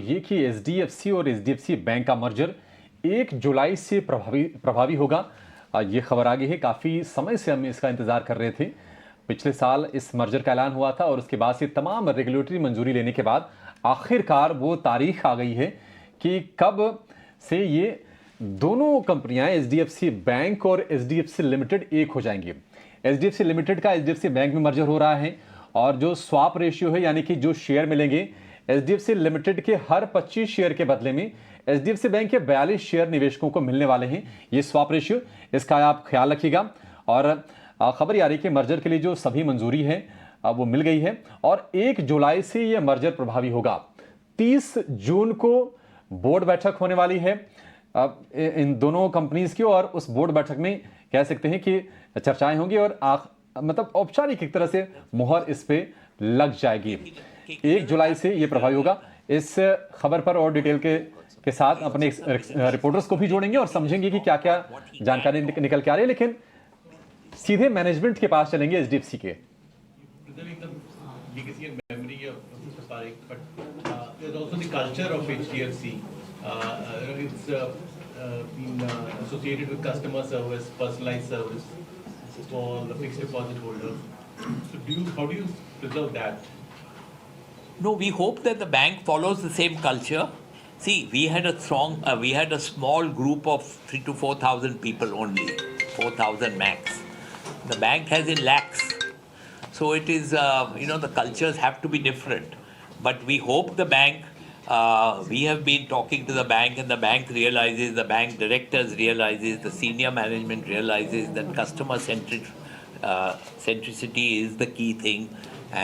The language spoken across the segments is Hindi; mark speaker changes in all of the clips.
Speaker 1: ये कि एचडीएफसी और एचडीएफसी बैंक का मर्जर 1 जुलाई से प्रभावी होगा। ये खबर आ गई है। काफ़ी समय से हम इसका इंतज़ार कर रहे थे। पिछले साल इस मर्जर का ऐलान हुआ था और उसके बाद से तमाम रेगुलेटरी मंजूरी लेने के बाद आखिरकार वो तारीख आ गई है कि कब से ये दोनों कंपनियां एचडीएफसी बैंक और एचडीएफसी लिमिटेड एक हो जाएंगी। एचडीएफसी लिमिटेड का एचडीएफसी बैंक में मर्जर हो रहा है और जो स्वाप रेशियो है, यानी कि जो शेयर मिलेंगे एचडीएफसी लिमिटेड के हर 25 शेयर के बदले में एचडीएफसी बैंक के 42 शेयर निवेशकों को मिलने वाले हैं। ये स्वाप रेशियो, इसका आप ख्याल रखिएगा। और खबर आ रही है कि मर्जर के लिए जो सभी मंजूरी है वो मिल गई है और 1 जुलाई से यह मर्जर प्रभावी होगा। 30 जून को बोर्ड बैठक होने वाली है इन दोनों कंपनीज की और उस बोर्ड बैठक में कह सकते हैं कि चर्चाएं होंगी और मतलब औपचारिक एक तरह से मुहर इस पे लग जाएगी। 1 जुलाई से यह प्रभावी होगा। इस खबर पर और डिटेल के साथ अपने रिपोर्टर्स को भी जोड़ेंगे और समझेंगे कि क्या क्या जानकारी निकल के आ रही है। लेकिन सीधे मैनेजमेंट के पास चलेंगे एचडीएफसी के।
Speaker 2: been associated with customer service, personalized service for the fixed deposit holders. So how do you preserve that?
Speaker 3: No, we hope that the bank follows the same culture. See, we had a small group of 3,000 to 4,000 people only, 4,000 max. The bank has in lakhs, so it is the cultures have to be different. But we hope the bank. We have been talking to the bank, and the bank realizes, the bank directors realizes, the senior management realizes that customer centricity is the key thing,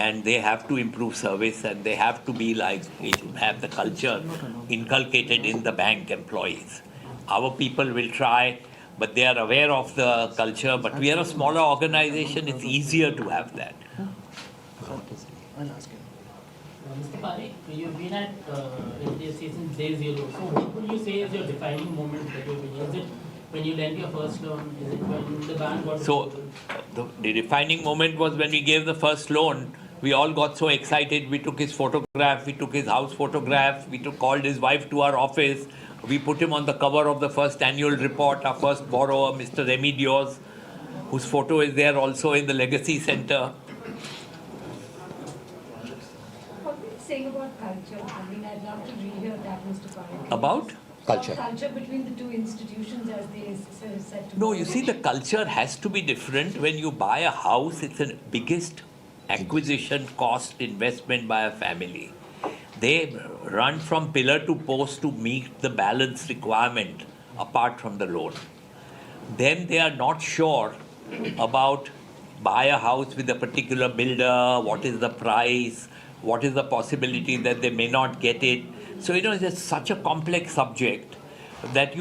Speaker 3: and they have to improve service, and they have to be have the culture inculcated in the bank employees. Our people will try, but they are aware of the culture. But we are a smaller organization; it's easier to have that.
Speaker 4: Mr. Parekh, you've been at HDFC since day zero. So what would you say is your defining moment that you've been? Is it when you lent your first loan? Is it when the bank got...
Speaker 3: So the defining moment was when we gave the first loan. We all got so excited. We took his photograph. We took his house photograph. We called his wife to our office. We put him on the cover of the first annual report. Our first borrower, Mr. Remy Dios, whose photo is there also in the Legacy Center.
Speaker 5: Saying about culture, I mean, I'd love to rehear that, Mr. Parekh.
Speaker 3: About?
Speaker 1: Culture.
Speaker 5: Culture between the two institutions, as they said.
Speaker 3: No, you see, the culture has to be different. When you buy a house, it's the biggest acquisition cost investment by a family. They run from pillar to post to meet the balance requirement apart from the loan. Then they are not sure about buy a house with a particular builder, what is the price, what is the possibility that they may not get it. So, it's such a complex subject that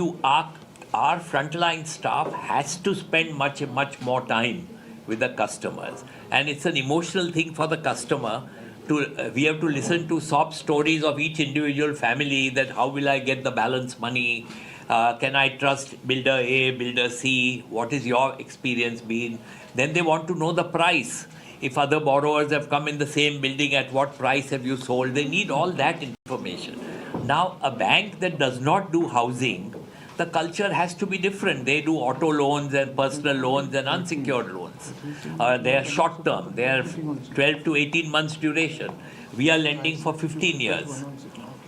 Speaker 3: our frontline staff has to spend much more time with the customers. And it's an emotional thing for the customer. We have to listen to sob stories of each individual family, that how will I get the balance money? Can I trust builder A, builder C? What is your experience been? Then they want to know the price. If other borrowers have come in the same building, at what price have you sold? They need all that information. Now, a bank that does not do housing, the culture has to be different. They do auto loans and personal loans and unsecured loans. They are short term. They are 12 to 18 months duration. We are lending for 15 years.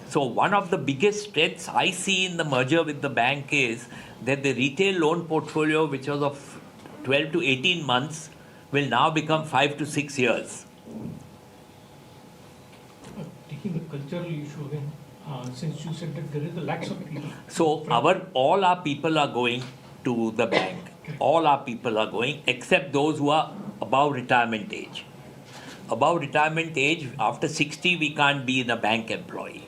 Speaker 3: So one of the biggest strengths I see in the merger with the bank is that the retail loan portfolio, which was of 12 to 18 months, will now become 5 to 6 years.
Speaker 6: Taking the cultural issue again, since you said that there is a lack of people.
Speaker 3: So all our people are going to the bank. All our people are going, except those who are above retirement age. Above retirement age, after 60, we can't be in a bank employee.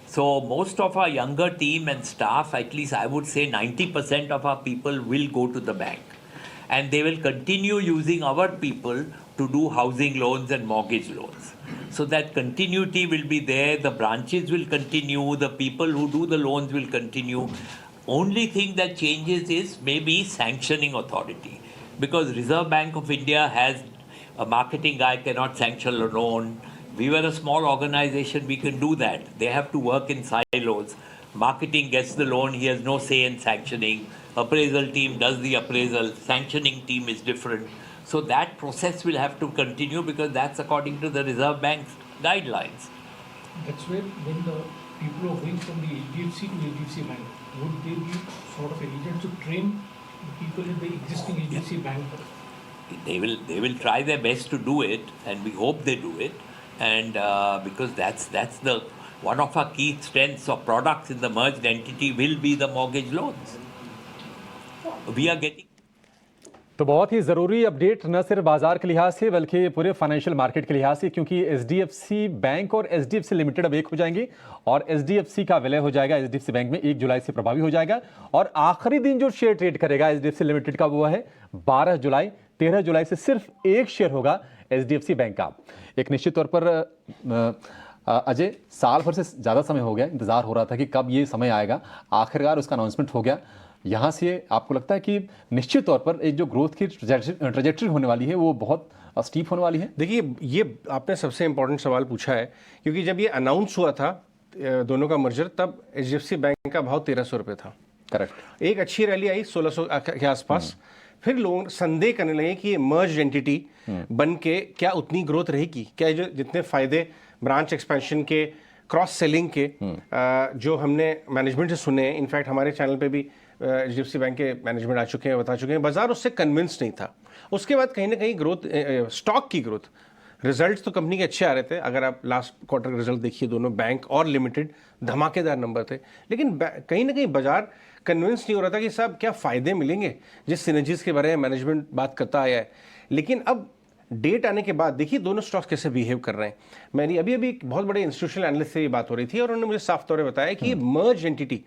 Speaker 3: So most of our younger team and staff, at least I would say 90% of our people will go to the bank. And they will continue using our people to do housing loans and mortgage loans. So that continuity will be there, the branches will continue, the people who do the loans will continue. Only thing that changes is maybe sanctioning authority. Because Reserve Bank of India has a marketing guy cannot sanction a loan, We were a small organization, we can do that. They have to work in silos. Marketing gets the loan, he has no say in sanctioning. Appraisal team does the appraisal, sanctioning team is different. So that process will have to continue because that's according to the Reserve Bank's guidelines.
Speaker 6: That's where when the people are going from the HDFC to HDFC Bank, would they be sort of eligible to train the people in the existing HDFC Bank?
Speaker 3: They will try their best to do it, and we hope they do it. And because that's the one of our key strengths of products in the merged entity will be the mortgage loans. We are getting.
Speaker 1: तो बहुत ही ज़रूरी अपडेट न सिर्फ बाजार के लिहाज से बल्कि पूरे फाइनेंशियल मार्केट के लिहाज से, क्योंकि एचडीएफसी बैंक और एचडीएफसी लिमिटेड अब एक हो जाएंगे और एचडीएफसी का विलय हो जाएगा एचडीएफसी बैंक में 1 जुलाई से प्रभावी हो जाएगा। और आखिरी दिन जो शेयर ट्रेड करेगा एचडीएफसी लिमिटेड का वो है 12 जुलाई। 13 जुलाई से सिर्फ एक शेयर होगा एचडीएफसी बैंक का। एक निश्चित तौर पर अजय, साल भर से ज़्यादा समय हो गया, इंतज़ार हो रहा था कि कब ये समय आएगा, आखिरकार उसका अनाउंसमेंट हो गया। यहाँ से आपको लगता है कि निश्चित तौर पर एक जो ग्रोथ की ट्रेजेक्टरी होने वाली है वो बहुत स्टीप होने वाली है?
Speaker 7: देखिए, ये आपने सबसे इम्पोर्टेंट सवाल पूछा है, क्योंकि जब ये अनाउंस हुआ था दोनों का मर्जर, तब एचडीएफसी बैंक का भाव 1300 रुपये था।
Speaker 1: करेक्ट।
Speaker 7: एक अच्छी रैली आई 1600 के आसपास, फिर लोग संदेह करने लगे कि ये मर्ज एंटिटी बन के क्या उतनी ग्रोथ रहेगी, क्या जो जितने फायदे ब्रांच एक्सपेंशन के, क्रॉस सेलिंग के जो हमने मैनेजमेंट से सुने, इनफैक्ट हमारे चैनल पे भी एचडीएफसी बैंक के मैनेजमेंट आ चुके हैं, बता चुके हैं, बाजार उससे कन्विंस नहीं था। उसके बाद कहीं ना कहीं ग्रोथ, स्टॉक की ग्रोथ, रिजल्ट्स तो कंपनी के अच्छे आ रहे थे। अगर आप लास्ट क्वार्टर के रिजल्ट देखिए, दोनों बैंक और लिमिटेड धमाकेदार नंबर थे, लेकिन कहीं ना कहीं बाजार कन्विंस नहीं हो रहा था कि साहब क्या फ़ायदे मिलेंगे, जिस सिनर्जीज के बारे में मैनेजमेंट बात करता आया है। लेकिन अब डेट आने के बाद देखिए दोनों स्टॉक्स कैसे बिहेव कर रहे हैं। मैंने अभी एक बहुत बड़े इंस्टीट्यूशनल एनालिस्ट से ये बात हो रही थी और उन्होंने मुझे साफ तौर पर बताया कि ये मर्ज एंटिटी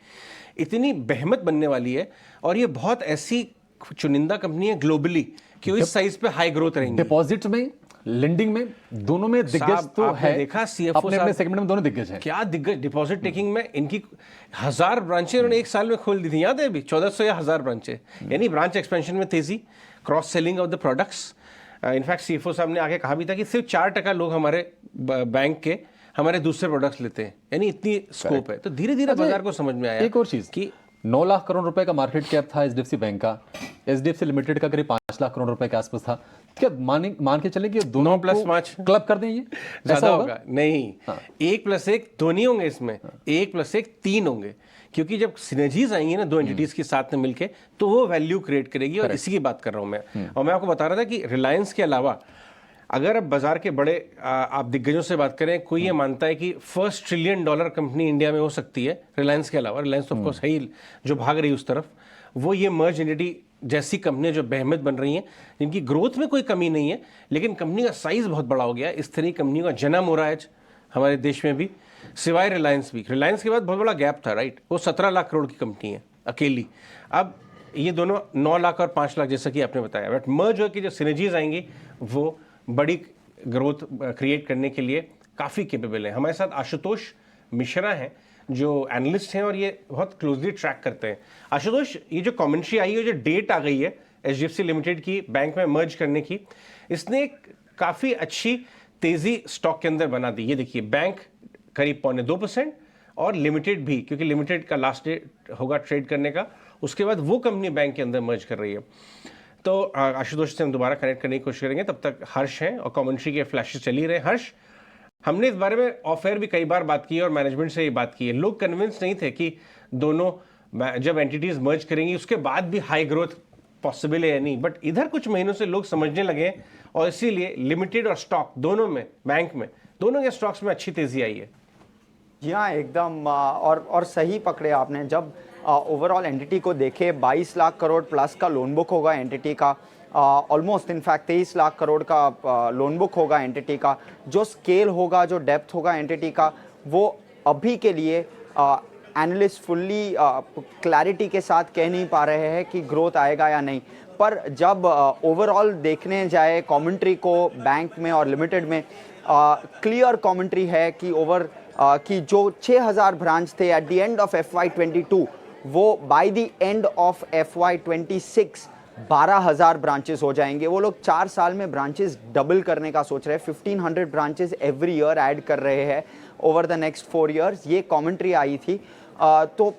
Speaker 7: इतनी बेहमत बनने वाली है और ये बहुत ऐसी चुनिंदा कंपनी है ग्लोबली कि इस साइज पे हाई ग्रोथ रहेंगी।
Speaker 1: डिपॉजिट में, लेंडिंग में, दोनों में दिग्गज तो है।
Speaker 7: देखा सीएफओ
Speaker 1: अपने सेगमेंट में दोनों दिग्गज हैं।
Speaker 7: क्या दिग्गज डिपॉजिट टेकिंग में इनकी 1000 ब्रांचें उन्होंने एक साल में खोल दी थी, याद है? अभी 1400 या 1000 ब्रांचें, यानी ब्रांच एक्सपेंशन में तेजी, cross selling of the products. In fact CFO साहब ने आगे कहा भी था कि सिर्फ 4% लोग हमारे बैंक के हमारे दूसरे प्रोडक्ट्स लेते हैं, यानी इतनी स्कोप है। तो धीरे धीरे बाजार को समझ में आया
Speaker 1: एक और चीज कि 9 लाख करोड़ रुपए का मार्केट कैप था एचडीएफसी बैंक का, एचडीएफसी लिमिटेड का करीब 5 लाख करोड़ रुपए के आसपास था। क्या मान के चले कि दोनों
Speaker 7: 9+5
Speaker 1: क्लब कर दें? ये
Speaker 7: ज्यादा होगा? नहीं, 1+1 दो नहीं होंगे इसमें, 1+1 3 होंगे, क्योंकि जब सिनर्जीज आएंगी ना दो एंटिटीज के साथ में मिलके, तो वो वैल्यू क्रिएट करेगी। और इसी की बात कर रहा हूं मैं। और मैं आपको बता रहा था कि रिलायंस के अलावा अगर अब बाजार के बड़े आप दिग्गजों से बात करें, कोई ये मानता है कि $1 ट्रिलियन कंपनी इंडिया में हो सकती है रिलायंस के अलावा, रिलायंस तो ऑफकोर्स है ही जो भाग रही है उस तरफ, वो ये मर्ज एंटिटी जैसी कंपनियां जो बेहमत बन रही हैं, जिनकी ग्रोथ में कोई कमी नहीं है, लेकिन कंपनी का साइज बहुत बड़ा हो गया है। इस तरह की कंपनियों का जन्म हो रहा है हमारे देश में भी, सिवाय रिलायंस भी। रिलायंस के बाद बहुत बड़ा गैप था, राइट? वो 17 लाख करोड़ की कंपनी है अकेली। अब ये दोनों 9 लाख और 5 लाख जैसा कि आपने बताया, बट मर्ज होकर जो सिनर्जीज आएंगी वो बड़ी ग्रोथ क्रिएट करने के लिए काफ़ी केपेबल है। हमारे साथ आशुतोष मिश्रा हैं जो एनालिस्ट हैं और ये बहुत क्लोजली ट्रैक करते हैं। आशुतोष, ये जो कमेंट्री आई है, जो डेट आ गई है एचडीएफसी लिमिटेड की बैंक में मर्ज करने की, इसने काफ़ी अच्छी तेज़ी स्टॉक के अंदर बना दी। ये देखिए, बैंक करीब 0.2% और लिमिटेड भी, क्योंकि लिमिटेड का लास्ट डेट होगा ट्रेड करने का, उसके बाद वो कंपनी बैंक के अंदर मर्ज कर रही है। तो आशुतोष से हम दोबारा कनेक्ट करने की कोशिश करेंगे। तब तक हर्ष हैं और कमेंट्री के फ्लैशेस चल ही रहे। हर्ष, हमने इस बारे में ऑफ एयर भी कई बार बात की है और मैनेजमेंट से ये बात की है। लोग कन्विंस नहीं थे कि दोनों जब एंटिटीज मर्ज करेंगी उसके बाद भी हाई ग्रोथ पॉसिबल है या नहीं, बट इधर कुछ महीनों से लोग समझने लगे और इसीलिए लिमिटेड और स्टॉक दोनों में, बैंक में, दोनों के स्टॉक्स में अच्छी तेजी आई है।
Speaker 8: जी हाँ, एकदम और सही पकड़े आपने। जब ओवरऑल एंटिटी को देखे, 22 लाख करोड़ प्लस का लोन बुक होगा एंटिटी का, ऑलमोस्ट इनफैक्ट 23 लाख करोड़ का लोन बुक होगा एंटिटी का। जो स्केल होगा, जो डेप्थ होगा एंटिटी का, वो अभी के लिए एनालिस्ट फुल्ली क्लैरिटी के साथ कह नहीं पा रहे हैं कि ग्रोथ आएगा या नहीं। पर जब ओवरऑल देखने जाए कमेंट्री को बैंक में और लिमिटेड में, क्लियर कमेंट्री है कि कि जो 6000 ब्रांच थे at the end of FY22, वो by the end of FY26 12,000 branches हो जाएंगे। वो लोग 4 साल में ब्रांचेस डबल करने का सोच रहे हैं, 1500 ब्रांचेस एवरी ईयर ऐड कर रहे हैं ओवर द नेक्स्ट 4 इयर्स। ये कमेंट्री आई थी। तो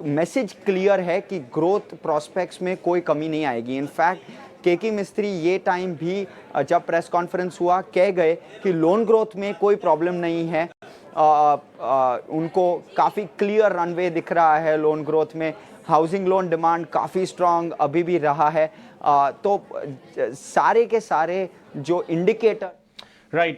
Speaker 8: मैसेज क्लियर है कि ग्रोथ प्रॉस्पेक्ट्स में कोई कमी नहीं आएगी। इनफैक्ट केके मिस्त्री ये टाइम भी जब प्रेस कॉन्फ्रेंस हुआ कह गए कि लोन ग्रोथ में कोई प्रॉब्लम नहीं है। उनको काफ़ी क्लियर रनवे दिख रहा है लोन ग्रोथ में। हाउसिंग लोन डिमांड काफ़ी स्ट्रांग अभी भी रहा है। तो सारे के सारे जो इंडिकेटर
Speaker 7: राइट